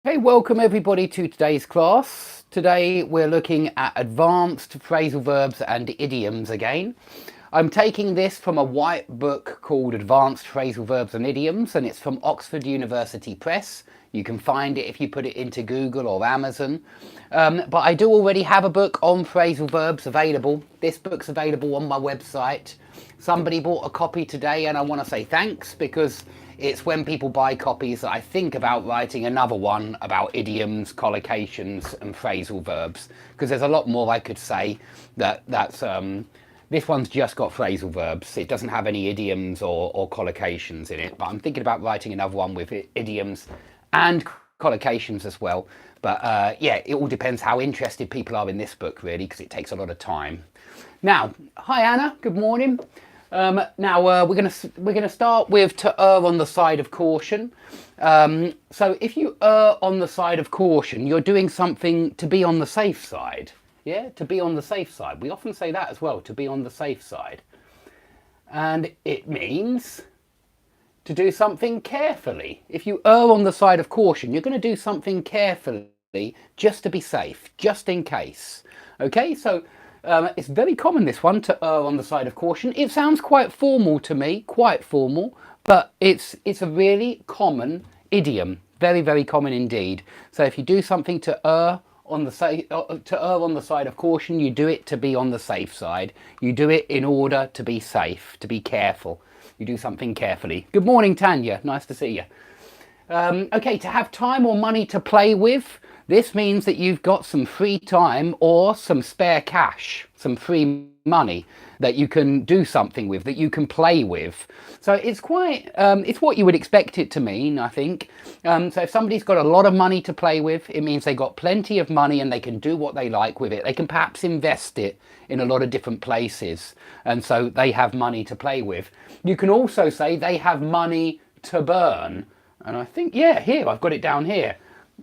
Hey, welcome everybody to today's class. Today we're looking at advanced phrasal verbs and idioms again. I'm taking this from a white book called Advanced Phrasal Verbs and Idioms, and it's from Oxford University Press. You can find it if you put it into Google or Amazon. But I do already have a book on phrasal verbs available. This book's available on my website. Somebody bought a copy today and I want to say thanks, because it's when people buy copies that I think about writing another one about idioms, collocations and phrasal verbs, because there's a lot more I could say. This one's just got phrasal verbs. It doesn't have any idioms or collocations in it, but I'm thinking about writing another one with idioms and collocations as well. But yeah, it all depends how interested people are in this book, really, because it takes a lot of time. Now, hi Anna, good morning. Now we're gonna start with to err on the side of caution. So if you err on the side of caution, you're doing something to be on the safe side. Yeah, to be on the safe side. We often say that as well, to be on the safe side. And it means to do something carefully. If you err on the side of caution, you're going to do something carefully just to be safe, just in case. Okay, so it's very common, this one, to err on the side of caution. It sounds quite formal to me, quite formal, but it's a really common idiom, very, very common indeed. So if you do something to err on the side of caution, you do it to be on the safe side. You do it in order to be safe, to be careful. You do something carefully. Good morning, Tanya. Nice to see you. Okay, to have time or money to play with. This means that you've got some free time or some spare cash, some free money that you can do something with, that you can play with. So it's quite, it's what you would expect it to mean, I think. So if somebody's got a lot of money to play with, it means they've got plenty of money and they can do what they like with it. They can perhaps invest it in a lot of different places. And so they have money to play with. You can also say they have money to burn. And I think, yeah, here, I've got it down here.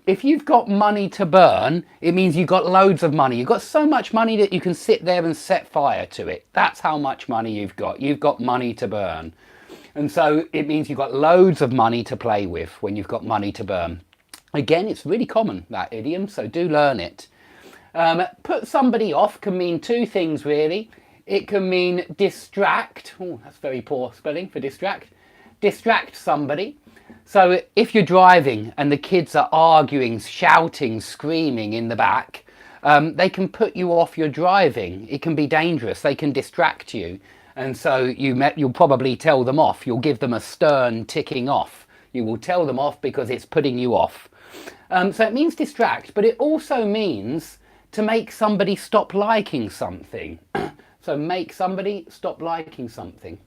If you've got money to burn, it means you've got loads of money. You've got so much money that you can sit there and set fire to it. That's how much money you've got. You've got money to burn. And so it means you've got loads of money to play with when you've got money to burn. Again, it's really common, that idiom, so do learn it. Put somebody off can mean two things, really. It can mean distract. Oh, that's very poor spelling for distract. Distract somebody. So if you're driving and the kids are arguing, shouting, screaming in the back, they can put you off your driving. It can be dangerous. They can distract you. And so you'll probably tell them off. You'll give them a stern ticking off. You will tell them off because it's putting you off. So it means distract, but it also means to make somebody stop liking something. So make somebody stop liking something.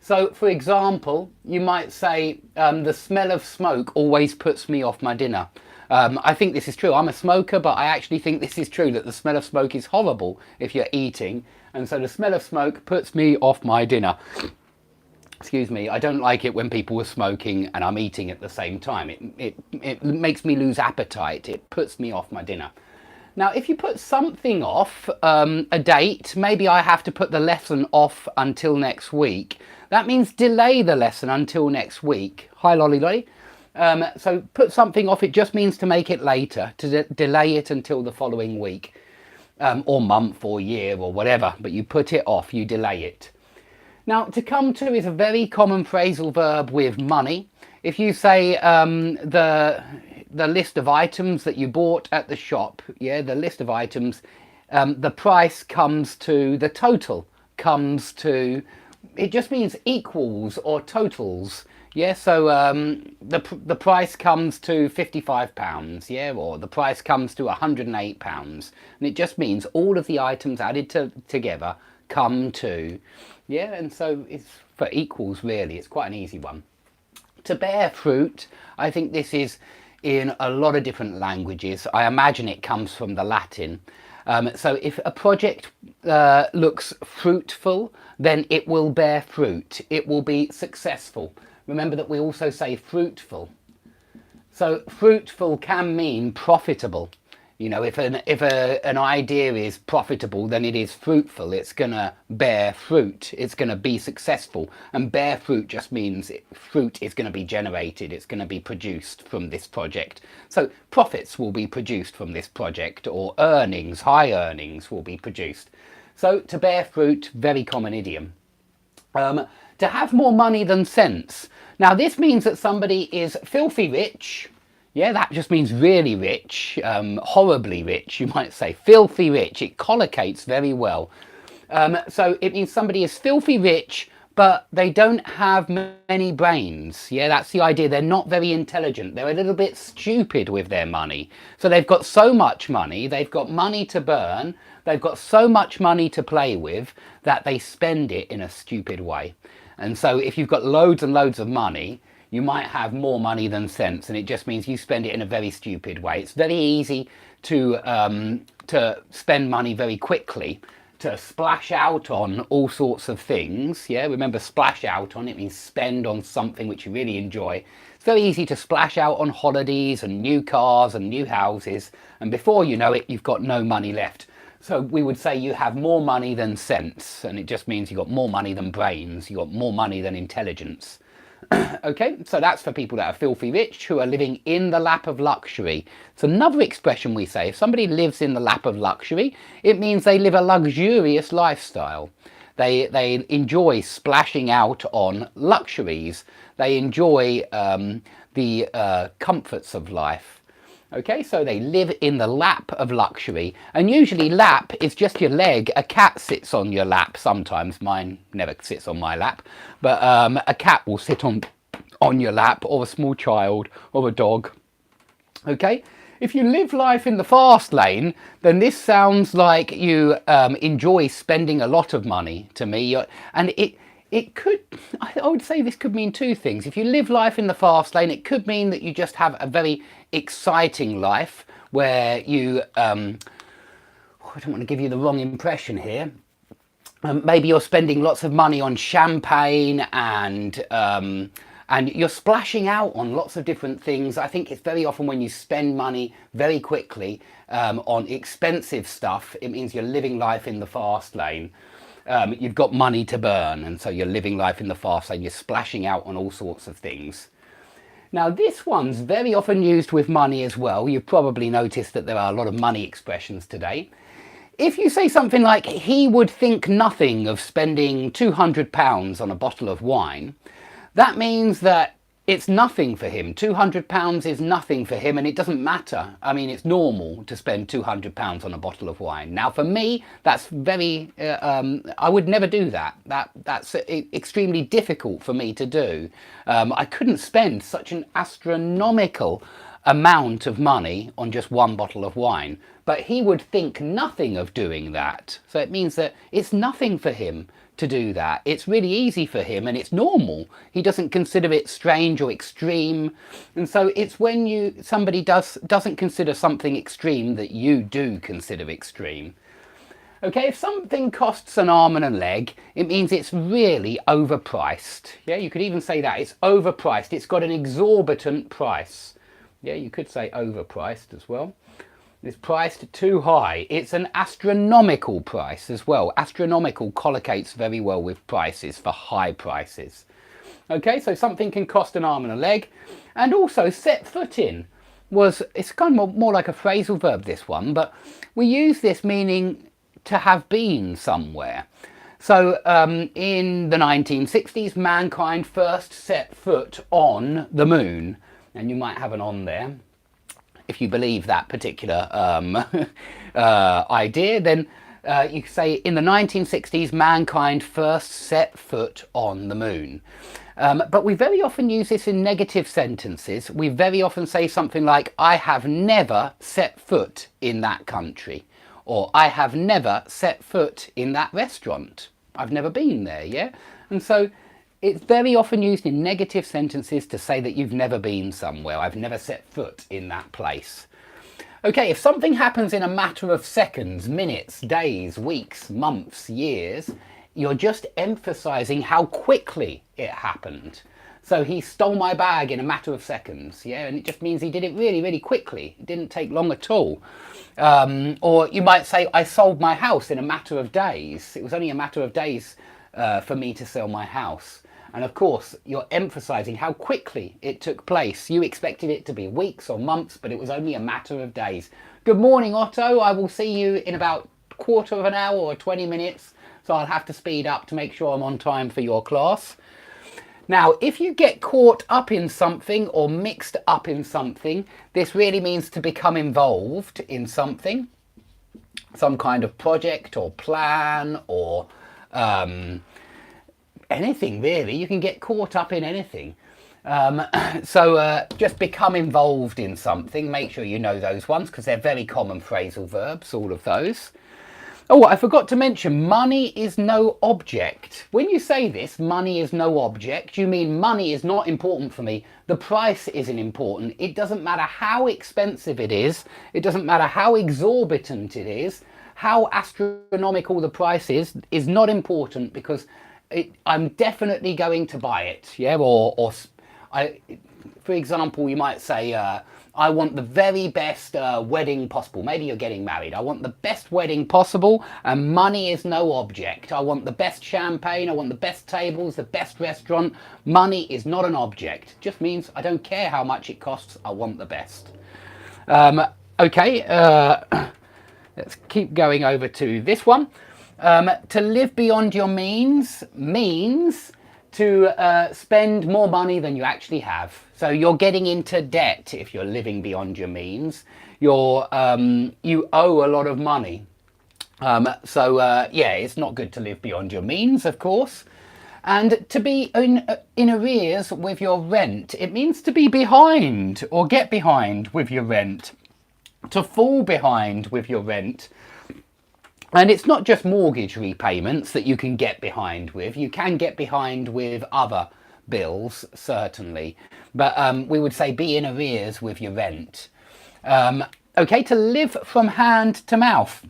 So, for example, you might say, the smell of smoke always puts me off my dinner. I think this is true. I'm a smoker, but I actually think this is true, that the smell of smoke is horrible if you're eating. And so the smell of smoke puts me off my dinner. Excuse me, I don't like it when people are smoking and I'm eating at the same time. It makes me lose appetite. It puts me off my dinner. Now, if you put something off, a date, maybe I have to put the lesson off until next week. That means delay the lesson until next week. Hi, Lolly Lolly. So put something off, it just means to make it later, to delay it until the following week, or month or year or whatever, but you put it off, you delay it. Now, to come to is a very common phrasal verb with money. If you say the list of items that you bought at the shop, yeah, the list of items, the price comes to, the total comes to, it just means equals or totals. Yeah, so the price comes to £55, yeah, or the price comes to £108. And it just means all of the items added together come to, yeah, and so it's for equals, really. It's quite an easy one. To bear fruit, I think this is in a lot of different languages. I imagine it comes from the Latin. So if a project looks fruitful, then it will bear fruit. It will be successful. Remember that we also say fruitful. So fruitful can mean profitable. You know, if an idea is profitable, then it is fruitful. It's going to bear fruit. It's going to be successful. And bear fruit just means fruit is going to be generated. It's going to be produced from this project. So profits will be produced from this project, or earnings, high earnings will be produced. So to bear fruit, very common idiom. To have more money than sense. Now this means that somebody is filthy rich. Yeah, that just means really rich, horribly rich, you might say. Filthy rich. It collocates very well. So it means somebody is filthy rich, but they don't have many brains. Yeah, that's the idea. They're not very intelligent. They're a little bit stupid with their money. So they've got so much money, they've got money to burn, they've got so much money to play with that they spend it in a stupid way. And so if you've got loads and loads of money, you might have more money than sense, and it just means you spend it in a very stupid way. It's very easy to spend money very quickly, to splash out on all sorts of things. Yeah, remember, splash out on, it means spend on something which you really enjoy. It's very easy to splash out on holidays and new cars and new houses, and before you know it, you've got no money left. So we would say you have more money than sense, and it just means you've got more money than brains, you've got more money than intelligence. Okay, so that's for people that are filthy rich, who are living in the lap of luxury. It's another expression we say. If somebody lives in the lap of luxury, it means they live a luxurious lifestyle. They enjoy splashing out on luxuries. They enjoy the comforts of life. Okay, so they live in the lap of luxury, and usually lap is just your leg. A cat sits on your lap sometimes. Mine never sits on my lap, but a cat will sit on your lap, or a small child, or a dog. Okay, if you live life in the fast lane, then this sounds like you enjoy spending a lot of money to me, and it could, I would say this could mean two things. If you live life in the fast lane, it could mean that you just have a very exciting life where you, I don't want to give you the wrong impression here. Maybe you're spending lots of money on champagne and you're splashing out on lots of different things. I think it's very often when you spend money very quickly on expensive stuff, it means you're living life in the fast lane. You've got money to burn, and so you're living life in the fast lane. You're splashing out on all sorts of things. Now this one's very often used with money as well. You've probably noticed that there are a lot of money expressions today. If you say something like, he would think nothing of spending £200 on a bottle of wine, that means that it's nothing for him. £200 is nothing for him, and it doesn't matter. I mean, it's normal to spend £200 on a bottle of wine. Now, for me, that's very, I would never do that. That's extremely difficult for me to do. I couldn't spend such an astronomical amount of money on just one bottle of wine, but he would think nothing of doing that. So it means that it's nothing for him to do that. It's really easy for him, and it's normal. He doesn't consider it strange or extreme. And so it's when somebody doesn't consider something extreme that you do consider extreme. Okay, if something costs an arm and a leg, it means it's really overpriced. Yeah, you could even say that. It's overpriced. It's got an exorbitant price. Yeah, you could say overpriced as well. It's priced too high. It's an astronomical price as well. Astronomical collocates very well with prices, for high prices. Okay, so something can cost an arm and a leg. And also set foot in it's kind of more like a phrasal verb, this one, but we use this meaning to have been somewhere. So in the 1960s, mankind first set foot on the moon. And you might have an on there. If you believe that particular idea, then you could say in the 1960s, mankind first set foot on the moon. But we very often use this in negative sentences. We very often say something like, I have never set foot in that country, or I have never set foot in that restaurant. I've never been there, yeah? And so it's very often used in negative sentences to say that you've never been somewhere. I've never set foot in that place. Okay, if something happens in a matter of seconds, minutes, days, weeks, months, years, you're just emphasizing how quickly it happened. So he stole my bag in a matter of seconds. Yeah, and it just means he did it really, really quickly. It didn't take long at all. Or you might say, I sold my house in a matter of days. It was only a matter of days for me to sell my house. And of course, you're emphasizing how quickly it took place. You expected it to be weeks or months, but it was only a matter of days. Good morning, Otto. I will see you in about a quarter of an hour or 20 minutes. So I'll have to speed up to make sure I'm on time for your class. Now, if you get caught up in something or mixed up in something, this really means to become involved in something, some kind of project or plan or anything really. You can get caught up in anything. So just become involved in something. Make sure you know those ones because they're very common phrasal verbs, all of those. Oh, I forgot to mention, money is no object. When you say this, money is no object, you mean money is not important for me. The price isn't important. It doesn't matter how expensive it is. It doesn't matter how exorbitant it is. How astronomical the price is not important because I'm definitely going to buy it. Yeah, for example, you might say, I want the very best wedding possible. Maybe you're getting married. I want the best wedding possible and money is no object. I want the best champagne. I want the best tables, the best restaurant. Money is not an object. Just means I don't care how much it costs. I want the best. Okay, let's keep going over to this one. To live beyond your means to spend more money than you actually have. So you're getting into debt if you're living beyond your means. You owe a lot of money. Yeah, it's not good to live beyond your means, of course. And to be in arrears with your rent, it means to be behind or get behind with your rent. To fall behind with your rent. And it's not just mortgage repayments that you can get behind with. You can get behind with other bills, certainly. But we would say be in arrears with your rent. Okay, to live from hand to mouth.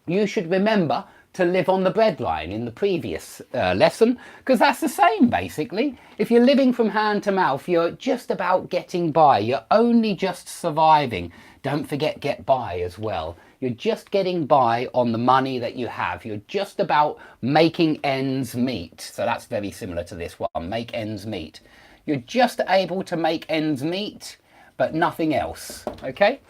You should remember to live on the breadline in the previous lesson, because that's the same, basically. If you're living from hand to mouth, you're just about getting by. You're only just surviving. Don't forget get by as well. You're just getting by on the money that you have. You're just about making ends meet. So that's very similar to this one, make ends meet. You're just able to make ends meet, but nothing else, okay?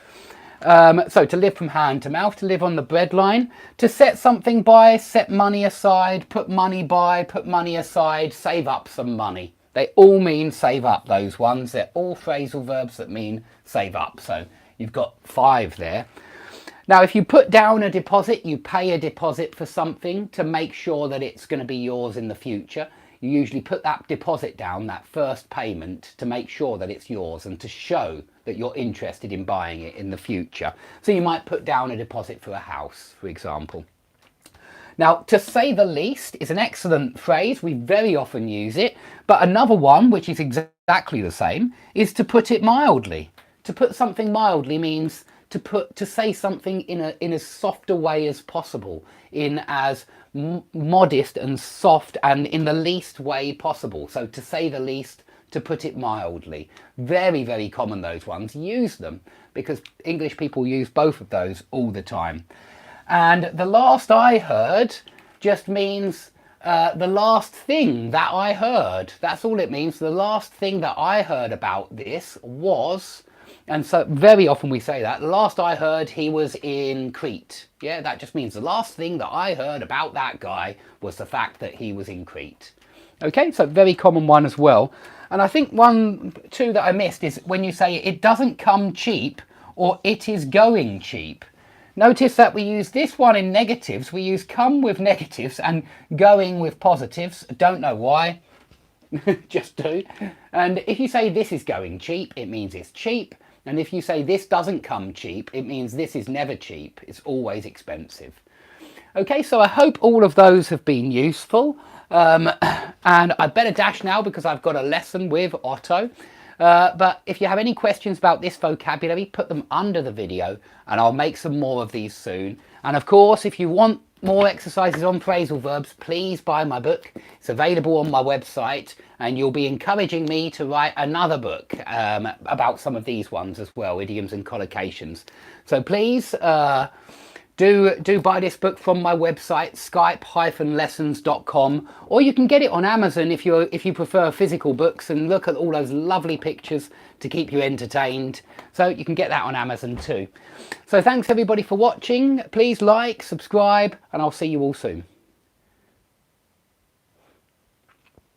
So to live from hand to mouth, to live on the breadline, to set something by, set money aside, put money by, put money aside, save up some money. They all mean save up, those ones. They're all phrasal verbs that mean save up. So you've got 5 there. Now, if you put down a deposit, you pay a deposit for something to make sure that it's going to be yours in the future. You usually put that deposit down, that first payment, to make sure that it's yours and to show that you're interested in buying it in the future. So you might put down a deposit for a house, for example. Now, to say the least is an excellent phrase. We very often use it. But another one, which is exactly the same, is to put it mildly. To put something mildly means to say something in as soft a way as possible, in as modest and soft and in the least way possible. So to say the least, to put it mildly. Very, very common, those ones. Use them because English people use both of those all the time. And the last I heard just means the last thing that I heard. That's all it means. The last thing that I heard about this was... And so very often we say that. The last I heard, he was in Crete. Yeah, that just means the last thing that I heard about that guy was the fact that he was in Crete. Okay, so very common one as well. And I think 2 that I missed is when you say it doesn't come cheap or it is going cheap. Notice that we use this one in negatives. We use come with negatives and going with positives. Don't know why. Just do. And if you say this is going cheap, it means it's cheap. And if you say this doesn't come cheap, it means this is never cheap. It's always expensive. Okay, so I hope all of those have been useful. And I better dash now because I've got a lesson with Otto. But if you have any questions about this vocabulary, put them under the video and I'll make some more of these soon. And of course, if you want more exercises on phrasal verbs, please buy my book. It's available on my website, and you'll be encouraging me to write another book about some of these ones as well, idioms and collocations. So please do buy this book from my website, skype-lessons.com, or you can get it on Amazon if you prefer physical books and look at all those lovely pictures to keep you entertained. So you can get that on Amazon too. So thanks everybody for watching. Please like, subscribe, and I'll see you all soon.